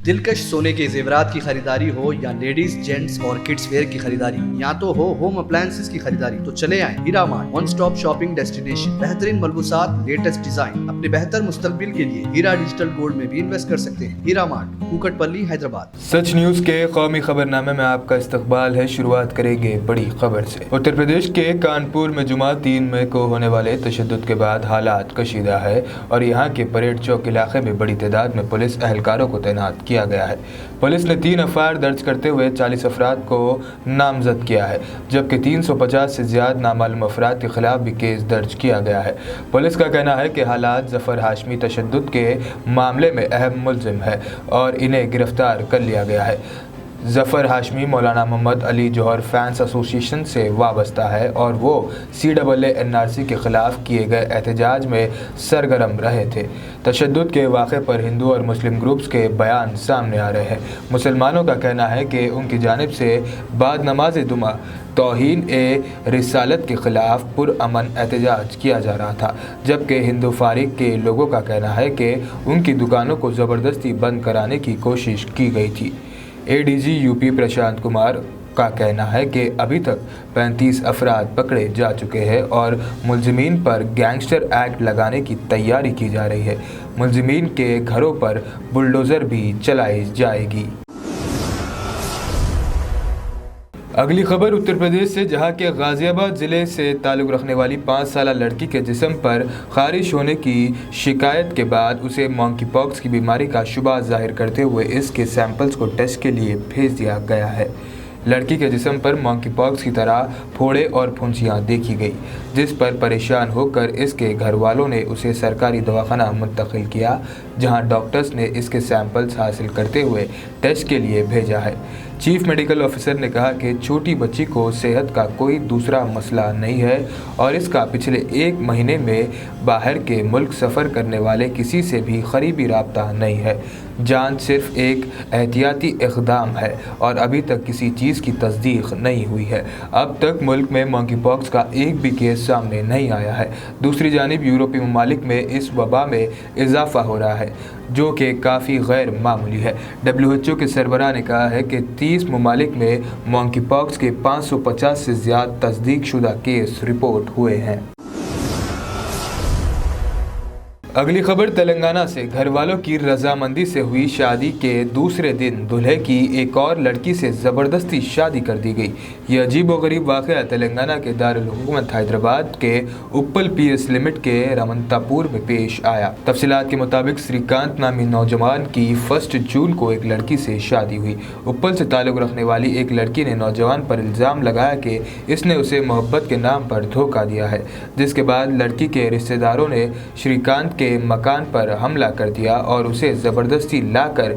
दिलकश सोने के जेवरात की खरीदारी हो या लेडीज जेंट्स और किड्स वेयर की खरीदारी, या तो हो होम अप्लायंसेस की खरीदारी, तो चले आए Heera mart, one stop shopping destination. बेहतरीन मलबूसात, लेटेस्ट डिजाइन, अपने बेहतर मुस्तकबिल के लिए हीरा डिजिटल गोल्ड में भी इन्वेस्ट कर सकते हैं। हीरा मार्ट, कुकटपल्ली, हैदराबाद। सच न्यूज के कौमी खबरनामे में आपका इस्तकबाल है। शुरुआत करेंगे बड़ी खबर से। उत्तर प्रदेश के कानपुर में जुमा 3 मई को होने वाले तशद्दुद के बाद हालात कशीदा है और यहाँ के परेड चौक इलाके में बड़ी तादाद में पुलिस एहलकारों को तैनात किया गया है। पुलिस ने 3 एफआईआर दर्ज करते हुए 40 अफराद को नामजद किया है, जबकि 350 से ज्यादा नामालूम अफराद के खिलाफ भी केस दर्ज किया गया है। पुलिस का कहना है कि हालात जफर हाशमी तशद्दुद के मामले में अहम मुलजिम है और इन्हें गिरफ्तार कर लिया गया है। जफर हाशमी मौलाना मोहम्मद अली जौहर फैंस एसोसिएशन से वाबस्ता है और वो CAA-NRC के ख़िलाफ़ किए गए एहतजाज में सरगर्म रहे थे। तशद्दुद के वाक़े पर हिंदू और मुस्लिम ग्रुप्स के बयान सामने आ रहे हैं। मुसलमानों का कहना है कि उनकी जानिब से बाद नमाज जुमा तौहीन-ए-रिसालत के ख़िलाफ़ पुरअमन एहतजाज किया जा रहा था, जबकि हिंदू फारिग के लोगों का कहना है कि उनकी दुकानों को ज़बरदस्ती बंद कराने की कोशिश की गई थी। ADG UP प्रशांत कुमार का कहना है कि अभी तक 35 अफराद पकड़े जा चुके हैं और मुलजिमीन पर गैंगस्टर एक्ट लगाने की तैयारी की जा रही है। मुलजिमीन के घरों पर बुलडोज़र भी चलाई जाएगी। अगली खबर उत्तर प्रदेश से, जहां के गाजियाबाद ज़िले से ताल्लुक़ रखने वाली 5 साला लड़की के जिस्म पर ख़ारिश होने की शिकायत के बाद उसे मंकी पॉक्स की बीमारी का शुबा जाहिर करते हुए इसके सैंपल्स को टेस्ट के लिए भेज दिया गया है। लड़की के जिस्म पर मंकी पॉक्स की तरह फोड़े और फुंसियाँ देखी गई, जिस पर परेशान होकर इसके घर वालों ने उसे सरकारी दवाखाना मुंतकिल किया, जहां डॉक्टर्स ने इसके सैंपल्स हासिल करते हुए टेस्ट के लिए भेजा है। चीफ मेडिकल ऑफिसर ने कहा कि छोटी बच्ची को सेहत का कोई दूसरा मसला नहीं है और इसका पिछले 1 महीने में बाहर के मुल्क सफ़र करने वाले किसी से भी करीबी राब्ता नहीं है। जांच सिर्फ एक एहतियाती इक़दाम है और अभी तक किसी चीज़ की तस्दीक नहीं हुई है। अब तक मुल्क में मंकी पॉक्स का एक भी केस सामने नहीं आया है। दूसरी जानिब यूरोपीय ममालिक में इस वबा में इजाफा हो रहा है, जो कि काफ़ी गैर मामूली है। WHO के सरबराह ने कहा है कि 30 ममालिक में मंकी पॉक्स के 550 से ज़्यादा तस्दीक शुदा केस रिपोर्ट हुए हैं। अगली खबर तेलंगाना से। घर वालों की रजामंदी से हुई शादी के दूसरे दिन दूल्हे की एक और लड़की से ज़बरदस्ती शादी कर दी गई। यह अजीबोगरीब वाक़या तेलंगाना के दारुल हुकूमत हैदराबाद के उप्पल PS लिमिट के रमंतापुर में पेश आया। तफसीलात के मुताबिक श्रीकांत नामी नौजवान की 1 जून को एक लड़की से शादी हुई। उप्पल से ताल्लुक़ रखने वाली एक लड़की ने नौजवान पर इल्ज़ाम लगाया कि इसने उसे मोहब्बत के नाम पर धोखा दिया है, जिसके बाद लड़की के रिश्तेदारों ने श्रीकांत के मकान पर हमला कर दिया और उसे ज़बरदस्ती लाकर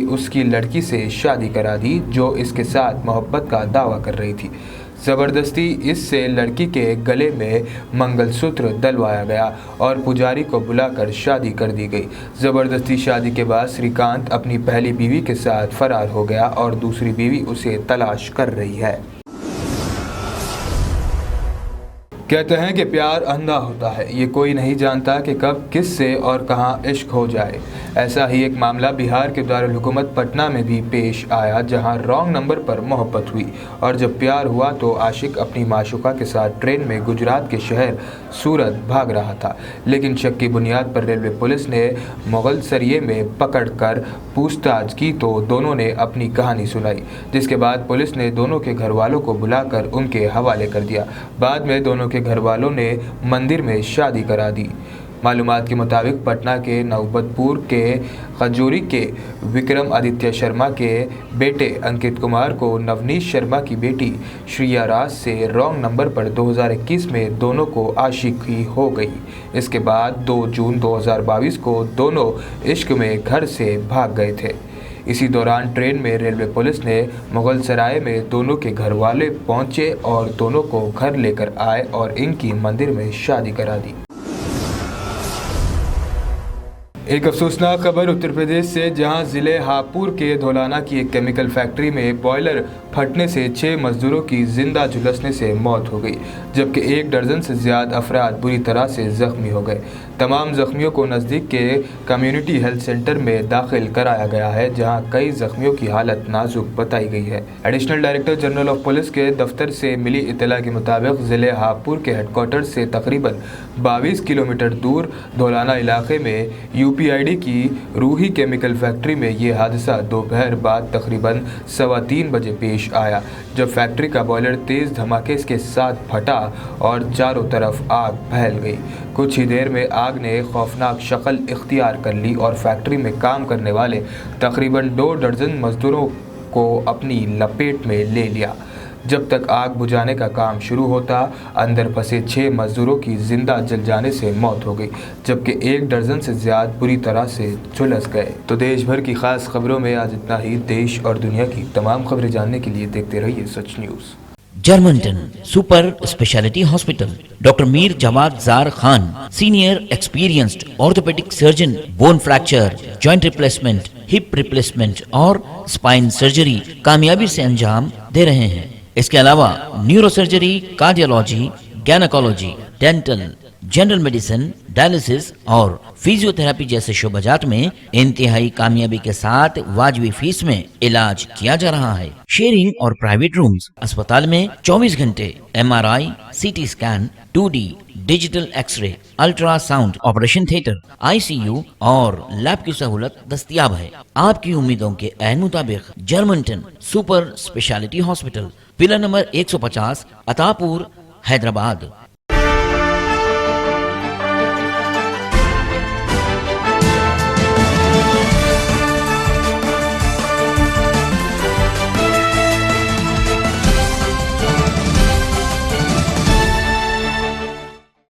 उसकी लड़की से शादी करा दी, जो इसके साथ मोहब्बत का दावा कर रही थी। ज़बरदस्ती इससे लड़की के गले में मंगलसूत्र डलवाया गया और पुजारी को बुलाकर शादी कर दी गई। ज़बरदस्ती शादी के बाद श्रीकांत अपनी पहली बीवी के साथ फरार हो गया और दूसरी बीवी उसे तलाश कर रही है। कहते हैं कि प्यार अंधा होता है, ये कोई नहीं जानता कि कब किससे और कहां इश्क हो जाए। ऐसा ही एक मामला बिहार के दारुल हुकूमत पटना में भी पेश आया, जहां रॉन्ग नंबर पर मोहब्बत हुई और जब प्यार हुआ तो आशिक अपनी माशूका के साथ ट्रेन में गुजरात के शहर सूरत भाग रहा था, लेकिन शक की बुनियाद पर रेलवे पुलिस ने मुगलसरिये में पकड़कर पूछताछ की तो दोनों ने अपनी कहानी सुनाई, जिसके बाद पुलिस ने दोनों के घर वालों को बुलाकर उनके हवाले कर दिया। बाद में दोनों के घर वालों ने मंदिर में शादी करा दी। मालूमात के मुताबिक पटना के नौबतपुर के खजूरी के विक्रम आदित्य शर्मा के बेटे अंकित कुमार को नवनीत शर्मा की बेटी श्रिया राज से रॉन्ग नंबर पर 2021 में दोनों को आशिकी हो गई। इसके बाद 2 जून 2022 को दोनों इश्क में घर से भाग गए थे। इसी दौरान ट्रेन में रेलवे पुलिस ने मुगलसराय में दोनों के घर वाले पहुंचे और दोनों को घर लेकर आए और इनकी मंदिर में शादी करा दी। एक अफसोसनाक खबर उत्तर प्रदेश से, जहां ज़िले हापुड़ के धौलाना की एक केमिकल फैक्ट्री में बॉयलर फटने से 6 मजदूरों की जिंदा झुलसने से मौत हो गई, जबकि 1 दर्जन से ज़्यादा अफराद बुरी तरह से जख्मी हो गए। तमाम जख्मियों को नज़दीक के कम्युनिटी हेल्थ सेंटर में दाखिल कराया गया है, जहां कई जख्मियों की हालत नाजुक बताई गई है। Additional director general of police के दफ्तर से मिली इत्तला के मुताबिक ज़िले हापुड़ के हेडक्वार्टर से तकरीबन 22 किलोमीटर दूर धौलाना इलाके में UPID की रूही केमिकल फैक्ट्री में ये हादसा दोपहर बाद तकरीबन 3:15 बजे पेश आया, जब फैक्ट्री का बॉयलर तेज़ धमाके के साथ फटा और चारों तरफ आग फैल गई। कुछ ही देर में आग ने खौफनाक शक्ल इख्तियार कर ली और फैक्ट्री में काम करने वाले तकरीबन 2 दर्जन मजदूरों को अपनी लपेट में ले लिया। जब तक आग बुझाने का काम शुरू होता, अंदर फंसे 6 मजदूरों की जिंदा जल जाने से मौत हो गई, जबकि 1 दर्जन से ज्यादा बुरी तरह से झुलस गए। तो देश भर की खास खबरों में आज इतना ही। देश और दुनिया की तमाम खबरें जानने के लिए देखते रहिए सच न्यूज़। जर्मनटन super speciality hospital, doctor Mir Jawad Zar Khan, senior experienced orthopaedic surgeon, bone fracture, joint replacement, hip replacement और स्पाइन सर्जरी कामयाबी से अंजाम दे रहे हैं। इसके अलावा neuro surgery, cardiology, gynaecology, dental, general medicine, dialysis और फिजियोथेरेपी जैसे शोबाजात में इंतहाई कामयाबी के साथ वाजिबी फीस में इलाज किया जा रहा है। शेयरिंग और प्राइवेट रूम्स, अस्पताल में 24 घंटे MRI, CT scan, 2D digital x ray, ultrasound, operation theatre, ICU और लैब की सहूलत दस्तयाब है। आपकी उम्मीदों के ऐन मुताबिक Germanten super speciality hospital, pillar number 150, Attapur, Hyderabad.